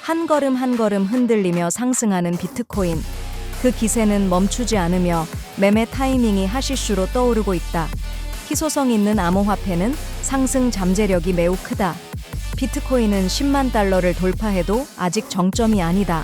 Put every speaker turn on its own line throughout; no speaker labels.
한 걸음 한 걸음 흔들리며 상승하는 비트코인. 그 기세는 멈추지 않으며 매매 타이밍이 하시슈로 떠오르고 있다. 희소성 있는 암호화폐는 상승 잠재력이 매우 크다. 비트코인은 10만 달러를 돌파해도 아직 정점이 아니다.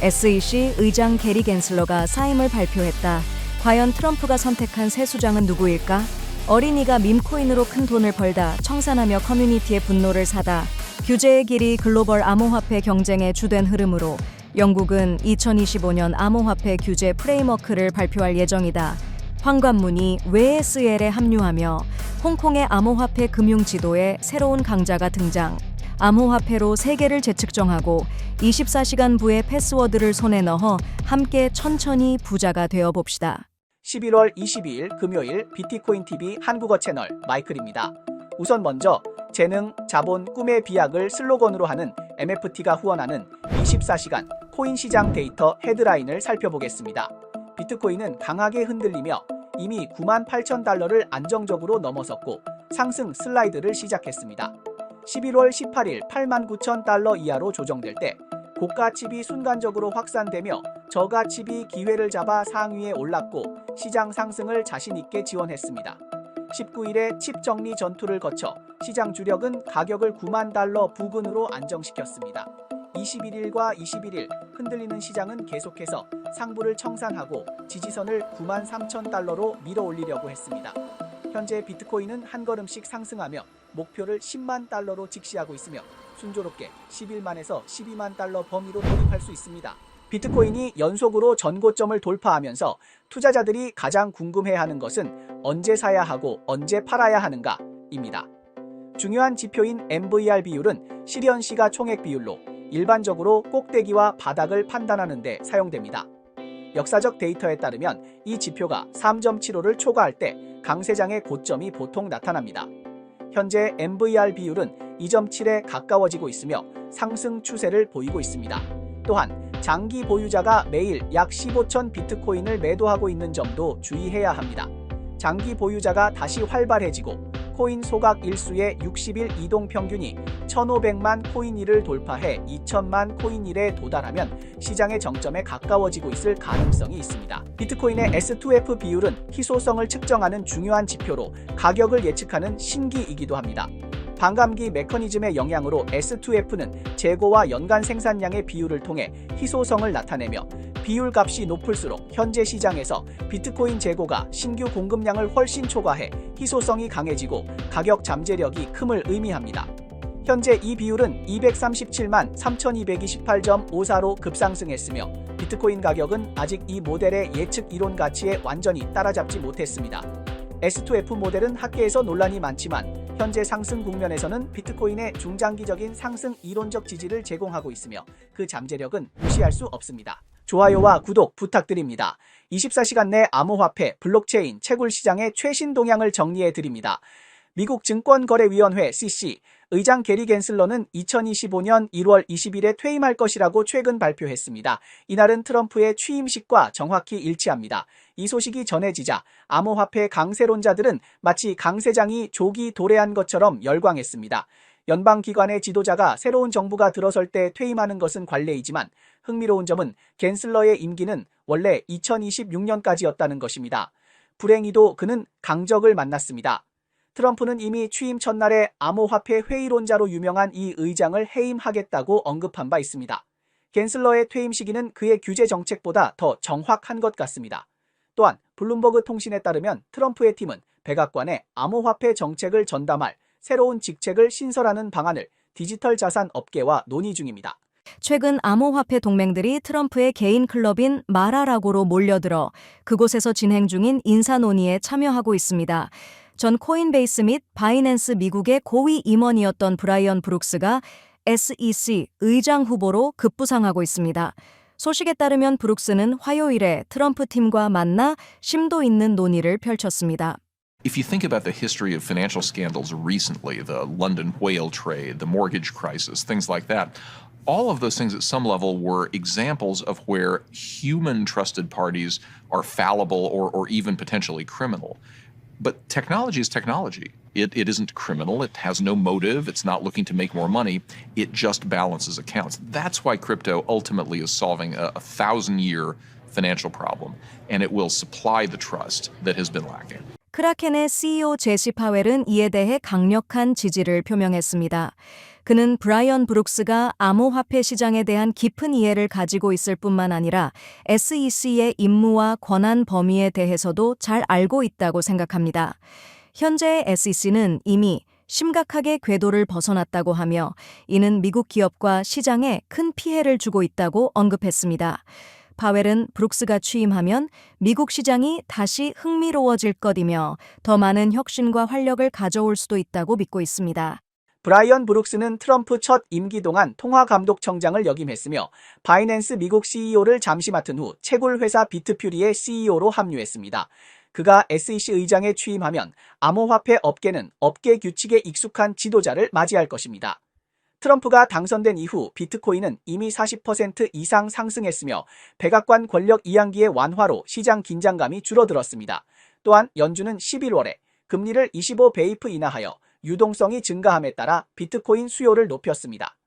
SEC 의장 게리 갠슬러가 사임을 발표했다. 과연 트럼프가 선택한 새 수장은 누구일까? 어린이가 밈코인으로 큰 돈을 벌다 청산하며 커뮤니티의 분노를 사다. 규제의 길이 글로벌 암호화폐 경쟁의 주된 흐름으로 영국은 2025년 암호화폐 규제 프레임워크를 발표할 예정이다. 황관문이 WSL에 합류하며 홍콩의 암호화폐 금융 지도에 새로운 강자가 등장. 암호화폐로 세계를 재측정하고 24시간 부의 패스워드를 손에 넣어 함께 천천히 부자가 되어 봅시다.
11월 22일 금요일 비트코인TV 한국어 채널 마이클입니다. 우선 먼저 재능, 자본, 꿈의 비약을 슬로건으로 하는 MFT가 후원하는 24시간 코인 시장 데이터 헤드라인을 살펴보겠습니다. 비트코인은 강하게 흔들리며 이미 98,000달러를 안정적으로 넘어섰고 상승 슬라이드를 시작했습니다. 11월 18일 89,000달러 이하로 조정될 때 고가칩이 순간적으로 확산되며 저가칩이 기회를 잡아 상위에 올랐고 시장 상승을 자신있게 지원했습니다. 19일에 칩 정리 전투를 거쳐 시장 주력은 가격을 9만 달러 부근으로 안정시켰습니다. 21일과 21일 흔들리는 시장은 계속해서 상부를 청산하고 지지선을 9만 3천 달러로 밀어 올리려고 했습니다. 현재 비트코인은 한 걸음씩 상승하며 목표를 10만 달러로 직시하고 있으며 순조롭게 11만에서 12만 달러 범위로 돌입할 수 있습니다. 비트코인이 연속으로 전고점을 돌파하면서 투자자들이 가장 궁금해하는 것은 언제 사야 하고 언제 팔아야 하는가입니다. 중요한 지표인 MVR 비율은 실현 시가 총액 비율로 일반적으로 꼭대기와 바닥을 판단하는 데 사용됩니다. 역사적 데이터에 따르면 이 지표가 3.75를 초과할 때 강세장의 고점이 보통 나타납니다. 현재 MVR 비율은 2.7에 가까워지고 있으며 상승 추세를 보이고 있습니다. 또한 장기 보유자가 매일 약 15천 비트코인을 매도하고 있는 점도 주의해야 합니다. 장기 보유자가 다시 활발해지고 코인 소각 일수의 60일 이동 평균이 1,500만 코인일을 돌파해 2,000만 코인일에 도달하면 시장의 정점에 가까워지고 있을 가능성이 있습니다. 비트코인의 S2F 비율은 희소성을 측정하는 중요한 지표로 가격을 예측하는 신기이기도 합니다. 반감기 메커니즘의 영향으로 S2F는 재고와 연간 생산량의 비율을 통해 희소성을 나타내며 비율 값이 높을수록 현재 시장에서 비트코인 재고가 신규 공급량을 훨씬 초과해 희소성이 강해지고 가격 잠재력이 큼을 의미합니다. 현재 이 비율은 237만 3,228.54로 급상승했으며 비트코인 가격은 아직 이 모델의 예측 이론 가치에 완전히 따라잡지 못했습니다. S2F 모델은 학계에서 논란이 많지만 현재 상승 국면에서는 비트코인의 중장기적인 상승 이론적 지지를 제공하고 있으며 그 잠재력은 무시할 수 없습니다. 좋아요와 구독 부탁드립니다. 24시간 내 암호화폐, 블록체인, 채굴 시장의 최신 동향을 정리해 드립니다. 미국 증권거래위원회 SEC 의장 게리 갠슬러는 2025년 1월 20일에 퇴임할 것이라고 최근 발표했습니다. 이날은 트럼프의 취임식과 정확히 일치합니다. 이 소식이 전해지자 암호화폐 강세론자들은 마치 강세장이 조기 도래한 것처럼 열광했습니다. 연방기관의 지도자가 새로운 정부가 들어설 때 퇴임하는 것은 관례이지만 흥미로운 점은 갠슬러의 임기는 원래 2026년까지였다는 것입니다. 불행히도 그는 강적을 만났습니다. 트럼프는 이미 취임 첫날에 암호화폐 회의론자로 유명한 이 의장을 해임하겠다고 언급한 바 있습니다. 갠슬러의 퇴임 시기는 그의 규제 정책보다 더 정확한 것 같습니다. 또한 블룸버그 통신에 따르면 트럼프의 팀은 백악관에 암호화폐 정책을 전담할 새로운 직책을 신설하는 방안을 디지털 자산 업계와 논의 중입니다.
최근 암호화폐 동맹들이 트럼프의 개인 클럽인 마라라고로 몰려들어 그곳에서 진행 중인 인사 논의에 참여하고 있습니다. 전 코인베이스 및 바이낸스 미국의 고위 임원이었던 브라이언 브룩스가 SEC 의장 후보로 급부상하고 있습니다. 소식에 따르면 브룩스는 화요일에 트럼프 팀과 만나 심도 있는 논의를 펼쳤습니다.
If you think about the history of financial scandals recently, the London whale trade, the mortgage crisis, things like that, all of those things at some level were examples of where human trusted parties are fallible or even potentially criminal. But technology is technology. It isn't criminal. It has no motive. It's not looking to make more money. It just balances accounts. That's why crypto ultimately is solving a 1,000-year financial problem, and it will supply the trust that has been lacking.
크라켄의 CEO 제시 파웰은 이에 대해 강력한 지지를 표명했습니다. 그는 브라이언 브룩스가 암호화폐 시장에 대한 깊은 이해를 가지고 있을 뿐만 아니라 SEC의 임무와 권한 범위에 대해서도 잘 알고 있다고 생각합니다. 현재의 SEC는 이미 심각하게 궤도를 벗어났다고 하며 이는 미국 기업과 시장에 큰 피해를 주고 있다고 언급했습니다. 파웰은 브룩스가 취임하면 미국 시장이 다시 흥미로워질 것이며 더 많은 혁신과 활력을 가져올 수도 있다고 믿고 있습니다.
브라이언 브룩스는 트럼프 첫 임기 동안 통화감독청장을 역임했으며 바이낸스 미국 CEO를 잠시 맡은 후 채굴 회사 비트퓨리의 CEO로 합류했습니다. 그가 SEC 의장에 취임하면 암호화폐 업계는 업계 규칙에 익숙한 지도자를 맞이할 것입니다. 트럼프가 당선된 이후 비트코인은 이미 40% 이상 상승했으며 백악관 권력 이양기의 완화로 시장 긴장감이 줄어들었습니다. 또한 연준은 11월에 금리를 25베이프 인하하여 유동성이 증가함에 따라 비트코인 수요를 높였습니다.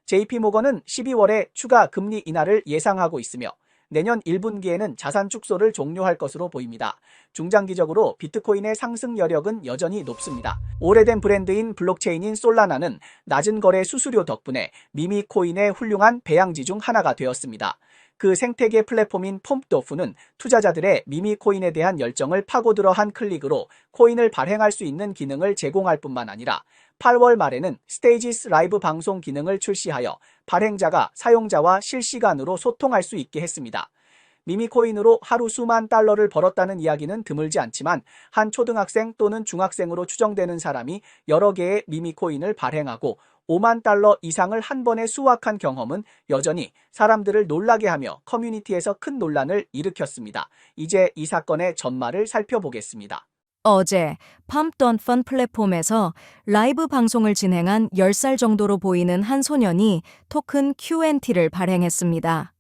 JP모건은 12월에 추가 금리 인하를 예상하고 있으며 내년 1분기에는 자산 축소를 종료할 것으로 보입니다. 중장기적으로 비트코인의 상승 여력은 여전히 높습니다. 오래된 브랜드인 블록체인인 솔라나는 낮은 거래 수수료 덕분에 미미코인의 훌륭한 배양지 중 하나가 되었습니다. 그 생태계 플랫폼인 폼도프는 투자자들의 미미코인에 대한 열정을 파고들어 한 클릭으로 코인을 발행할 수 있는 기능을 제공할 뿐만 아니라 8월 말에는 스테이지스 라이브 방송 기능을 출시하여 발행자가 사용자와 실시간으로 소통할 수 있게 했습니다. 미미코인으로 하루 수만 달러를 벌었다는 이야기는 드물지 않지만 한 초등학생 또는 중학생으로 추정되는 사람이 여러 개의 미미코인을 발행하고 5만 달러 이상을 한 번에 수확한 경험은 여전히 사람들을 놀라게 하며 커뮤니티에서 큰 논란을 일으켰습니다. 이제 이 사건의 전말을 살펴보겠습니다.
어제 팜돈펀 플랫폼에서 라이브 방송을 진행한 10살 정도로 보이는 한 소년이 토큰 QNT를 발행했습니다.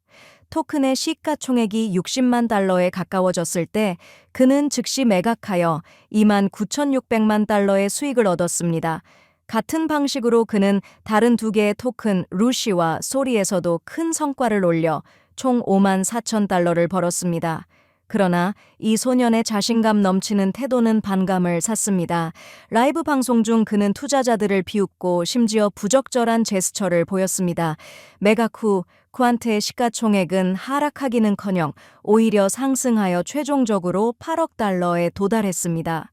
토큰의 시가총액이 60만 달러에 가까워졌을 때 그는 즉시 매각하여 29,600만 달러의 수익을 얻었습니다. 같은 방식으로 그는 다른 두 개의 토큰 루시와 소리에서도 큰 성과를 올려 총 54,000 달러를 벌었습니다. 그러나 이 소년의 자신감 넘치는 태도는 반감을 샀습니다. 라이브 방송 중 그는 투자자들을 비웃고 심지어 부적절한 제스처를 보였습니다. 매각 후 쿼안트의 시가총액은 하락하기는커녕 오히려 상승하여 최종적으로 8억 달러에 도달했습니다.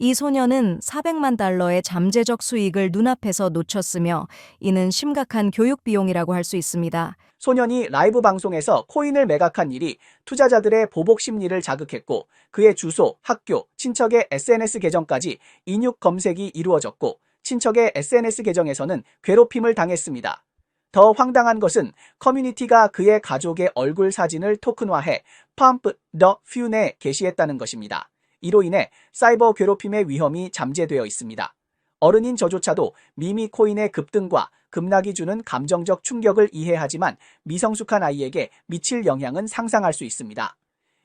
이 소년은 400만 달러의 잠재적 수익을 눈앞에서 놓쳤으며 이는 심각한 교육 비용이라고 할 수 있습니다.
소년이 라이브 방송에서 코인을 매각한 일이 투자자들의 보복 심리를 자극했고 그의 주소, 학교, 친척의 SNS 계정까지 인육 검색이 이루어졌고 친척의 SNS 계정에서는 괴롭힘을 당했습니다. 더 황당한 것은 커뮤니티가 그의 가족의 얼굴 사진을 토큰화해 Pump the Fun에 게시했다는 것입니다. 이로 인해 사이버 괴롭힘의 위험이 잠재되어 있습니다. 어른인 저조차도 미미코인의 급등과 급락이 주는 감정적 충격을 이해하지만 미성숙한 아이에게 미칠 영향은 상상할 수 있습니다.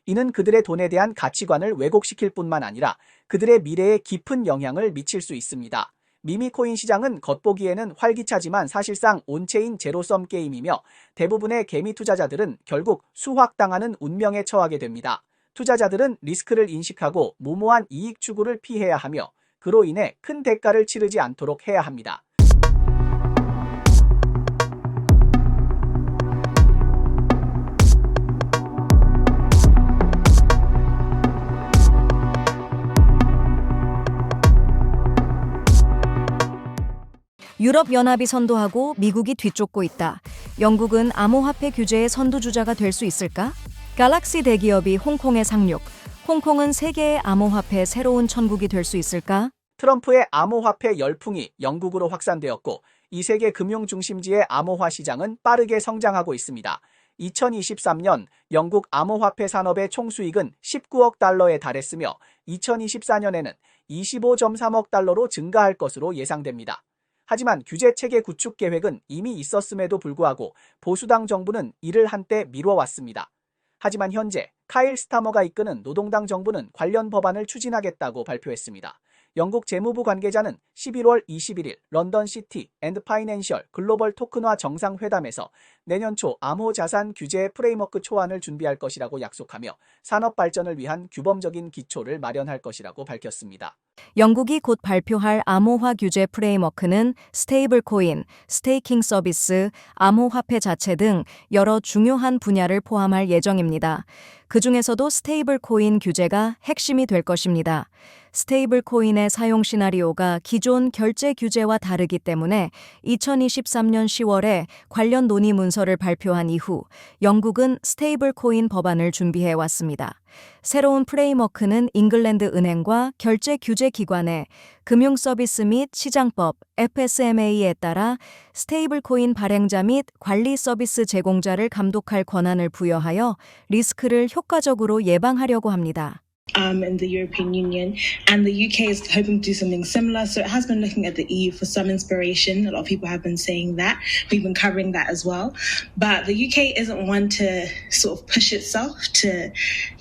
이는 그들의 돈에 대한 가치관을 왜곡시킬 뿐만 아니라 그들의 미래에 깊은 영향을 미칠 수 있습니다. 미미코인 시장은 겉보기에는 활기차지만 사실상 온체인 제로섬 게임이며 대부분의 개미 투자자들은 결국 수확당하는 운명에 처하게 됩니다. 투자자들은 리스크를 인식하고 무모한 이익 추구를 피해야 하며 그로 인해 큰 대가를 치르지 않도록 해야 합니다.
유럽연합이 선도하고 미국이 뒤쫓고 있다. 영국은 암호화폐 규제의 선두주자가 될 수 있을까? 갈락시 대기업이 홍콩에 상륙. 홍콩은 세계의 암호화폐 새로운 천국이 될 수 있을까?
트럼프의 암호화폐 열풍이 영국으로 확산되었고 이 세계 금융 중심지의 암호화 시장은 빠르게 성장하고 있습니다. 2023년 영국 암호화폐 산업의 총수익은 19억 달러에 달했으며 2024년에는 25.3억 달러로 증가할 것으로 예상됩니다. 하지만 규제체계 구축 계획은 이미 있었음에도 불구하고 보수당 정부는 이를 한때 미뤄왔습니다. 하지만 현재 카일 스타머가 이끄는 노동당 정부는 관련 법안을 추진하겠다고 발표했습니다. 영국 재무부 관계자는 11월 21일 런던 시티 앤드 파이낸셜 글로벌 토큰화 정상회담에서 내년 초 암호 자산 규제 프레임워크 초안을 준비할 것이라고 약속하며 산업 발전을 위한 규범적인 기초를 마련할 것이라고 밝혔습니다.
영국이 곧 발표할 암호화 규제 프레임워크는 스테이블 코인, 스테이킹 서비스, 암호화폐 자체 등 여러 중요한 분야를 포함할 예정입니다. 그 중에서도 스테이블 코인 규제가 핵심이 될 것입니다. 스테이블 코인의 사용 시나리오가 기존 결제 규제와 다르기 때문에 2023년 10월에 관련 논의 문서를 발표한 이후 영국은 스테이블 코인 법안을 준비해 왔습니다. 새로운 프레임워크는 잉글랜드 은행과 결제 규제 기관에 금융 서비스 및 시장법 FSMA에 따라 스테이블 코인 발행자 및 관리 서비스 제공자를 감독할 권한을 부여하여 리스크를 효과적으로 예방하려고 합니다.
In the European Union, and the UK is hoping to do something similar. So it has been looking at the EU for some inspiration. A lot of people have been saying that. We've been covering that as well. But the UK isn't one to sort of push itself to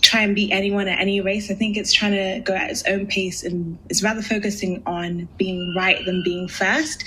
try and beat anyone at any race. I think it's trying to go at its own pace and it's rather focusing on being right than being first.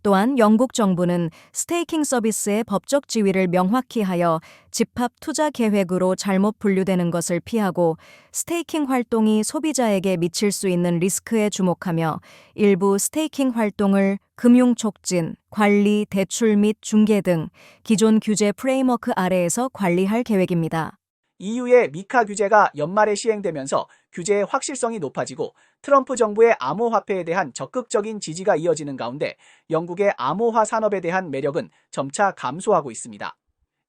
또한 영국 정부는 스테이킹 서비스의 법적 지위를 명확히 하여 집합 투자 계획으로 잘못 분류되는 것을 피하고 스테이킹 활동이 소비자에게 미칠 수 있는 리스크에 주목하며 일부 스테이킹 활동을 금융 촉진, 관리, 대출 및 중개 등 기존 규제 프레임워크 아래에서 관리할 계획입니다.
EU의 미카 규제가 연말에 시행되면서 규제의 확실성이 높아지고 트럼프 정부의 암호화폐에 대한 적극적인 지지가 이어지는 가운데 영국의 암호화 산업에 대한 매력은 점차 감소하고 있습니다.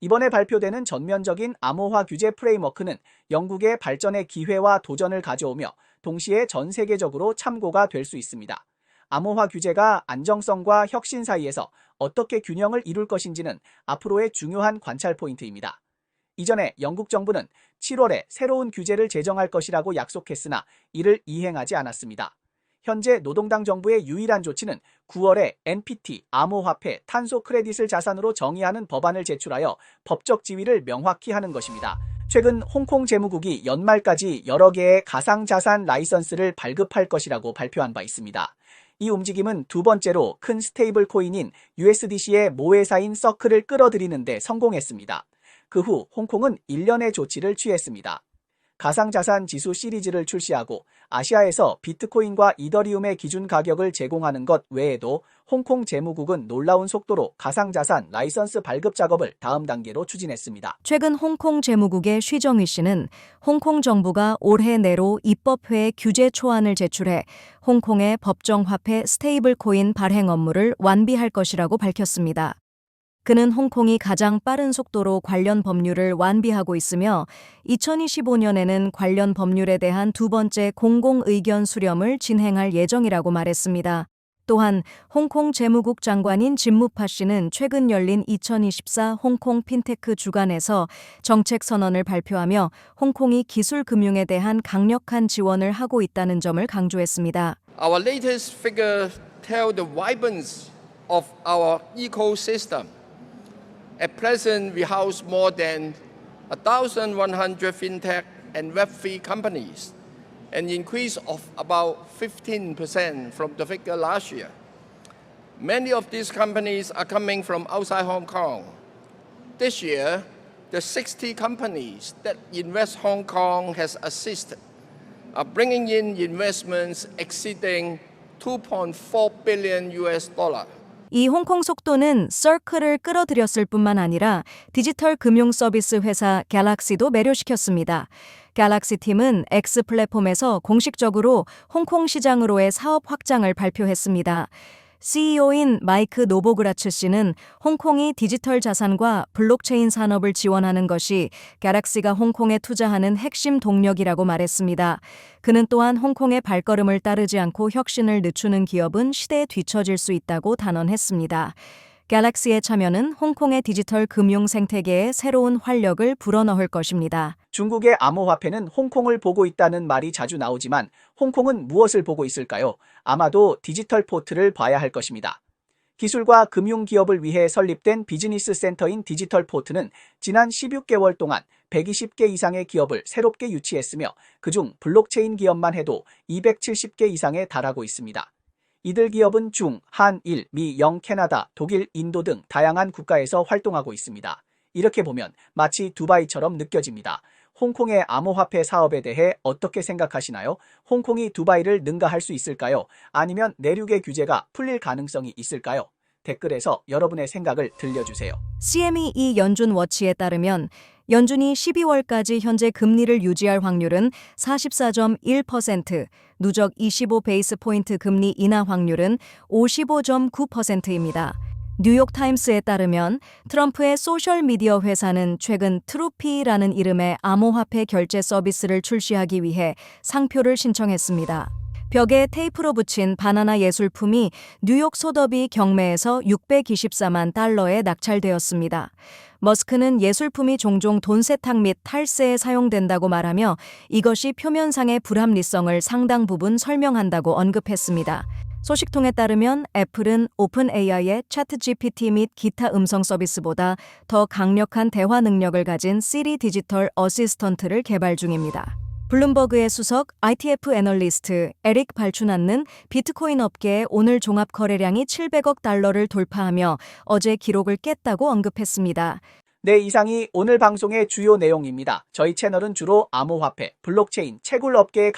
이번에 발표되는 전면적인 암호화 규제 프레임워크는 영국의 발전의 기회와 도전을 가져오며 동시에 전 세계적으로 참고가 될 수 있습니다. 암호화 규제가 안정성과 혁신 사이에서 어떻게 균형을 이룰 것인지는 앞으로의 중요한 관찰 포인트입니다. 이전에 영국 정부는 7월에 새로운 규제를 제정할 것이라고 약속했으나 이를 이행하지 않았습니다. 현재 노동당 정부의 유일한 조치는 9월에 NPT, 암호화폐, 탄소 크레딧을 자산으로 정의하는 법안을 제출하여 법적 지위를 명확히 하는 것입니다. 최근 홍콩 재무국이 연말까지 여러 개의 가상자산 라이선스를 발급할 것이라고 발표한 바 있습니다. 이 움직임은 두 번째로 큰 스테이블 코인인 USDC의 모회사인 서클을 끌어들이는 데 성공했습니다. 그 후 홍콩은 일련의 조치를 취했습니다. 가상자산 지수 시리즈를 출시하고 아시아에서 비트코인과 이더리움의 기준 가격을 제공하는 것 외에도 홍콩 재무국은 놀라운 속도로 가상자산 라이선스 발급 작업을 다음 단계로 추진했습니다.
최근 홍콩 재무국의 쉬정휘 씨는 홍콩 정부가 올해 내로 입법회에 규제 초안을 제출해 홍콩의 법정화폐 스테이블 코인 발행 업무를 완비할 것이라고 밝혔습니다. 그는 홍콩이 가장 빠른 속도로 관련 법률을 완비하고 있으며 2025년에는 관련 법률에 대한 두 번째 공공의견 수렴을 진행할 예정이라고 말했습니다. 또한 홍콩 재무국 장관인 진무파 씨는 최근 열린 2024 홍콩 핀테크 주간에서 정책 선언을 발표하며 홍콩이 기술 금융에 대한 강력한 지원을 하고 있다는 점을 강조했습니다.
Our latest figures tell the vibrancy of our ecosystem. At present, we house more than 1,100 fintech and Web3 companies, an increase of about 15% from the figure last year. Many of these companies are coming from outside Hong Kong. This year, the 60 companies that Invest Hong Kong has assisted are bringing in investments exceeding $2.4 billion.
이 홍콩 속도는 서클을 끌어들였을 뿐만 아니라 디지털 금융 서비스 회사 갤럭시도 매료시켰습니다. 갤럭시 팀은 X 플랫폼에서 공식적으로 홍콩 시장으로의 사업 확장을 발표했습니다. CEO인 마이크 노보그라츠 씨는 홍콩이 디지털 자산과 블록체인 산업을 지원하는 것이 갤럭시가 홍콩에 투자하는 핵심 동력이라고 말했습니다. 그는 또한 홍콩의 발걸음을 따르지 않고 혁신을 늦추는 기업은 시대에 뒤처질 수 있다고 단언했습니다. 갤럭시의 참여는 홍콩의 디지털 금융 생태계에 새로운 활력을 불어넣을 것입니다.
중국의 암호화폐는 홍콩을 보고 있다는 말이 자주 나오지만 홍콩은 무엇을 보고 있을까요? 아마도 디지털 포트를 봐야 할 것입니다. 기술과 금융 기업을 위해 설립된 비즈니스 센터인 디지털포트는 지난 16개월 동안 120개 이상의 기업을 새롭게 유치했으며 그중 블록체인 기업만 해도 270개 이상에 달하고 있습니다. 이들 기업은 중, 한, 일, 미, 영, 캐나다, 독일, 인도 등 다양한 국가에서 활동하고 있습니다. 이렇게 보면 마치 두바이처럼 느껴집니다. 홍콩의 암호화폐 사업에 대해 어떻게 생각하시나요? 홍콩이 두바이를 능가할 수 있을까요? 아니면 내륙의 규제가 풀릴 가능성이 있을까요? 댓글에서 여러분의 생각을 들려주세요.
CME 연준 워치에 따르면 연준이 12월까지 현재 금리를 유지할 확률은 44.1%, 누적 25 베이스 포인트 금리 인하 확률은 55.9%입니다. 뉴욕타임스에 따르면 트럼프의 소셜미디어 회사는 최근 트루피라는 이름의 암호화폐 결제 서비스를 출시하기 위해 상표를 신청했습니다. 벽에 테이프로 붙인 바나나 예술품이 뉴욕 소더비 경매에서 624만 달러에 낙찰되었습니다. 머스크는 예술품이 종종 돈 세탁 및 탈세에 사용된다고 말하며 이것이 표면상의 불합리성을 상당 부분 설명한다고 언급했습니다. 소식통에 따르면 애플은 오픈 AI의 챗GPT 및 기타 음성 서비스보다 더 강력한 대화 능력을 가진 시리 디지털 어시스턴트를 개발 중입니다. 블룸버그의 수석 ITF 애널리스트 에릭 발춘한는 비트코인 업계의 오늘 종합 거래량이 700억 달러를 돌파하며 어제 기록을 깼다고 언급했습니다.
네, 이상이 오늘 방송의 주요 내용입니다. 저희 채널은 주로 암호화폐, 블록체인, 채굴 업계에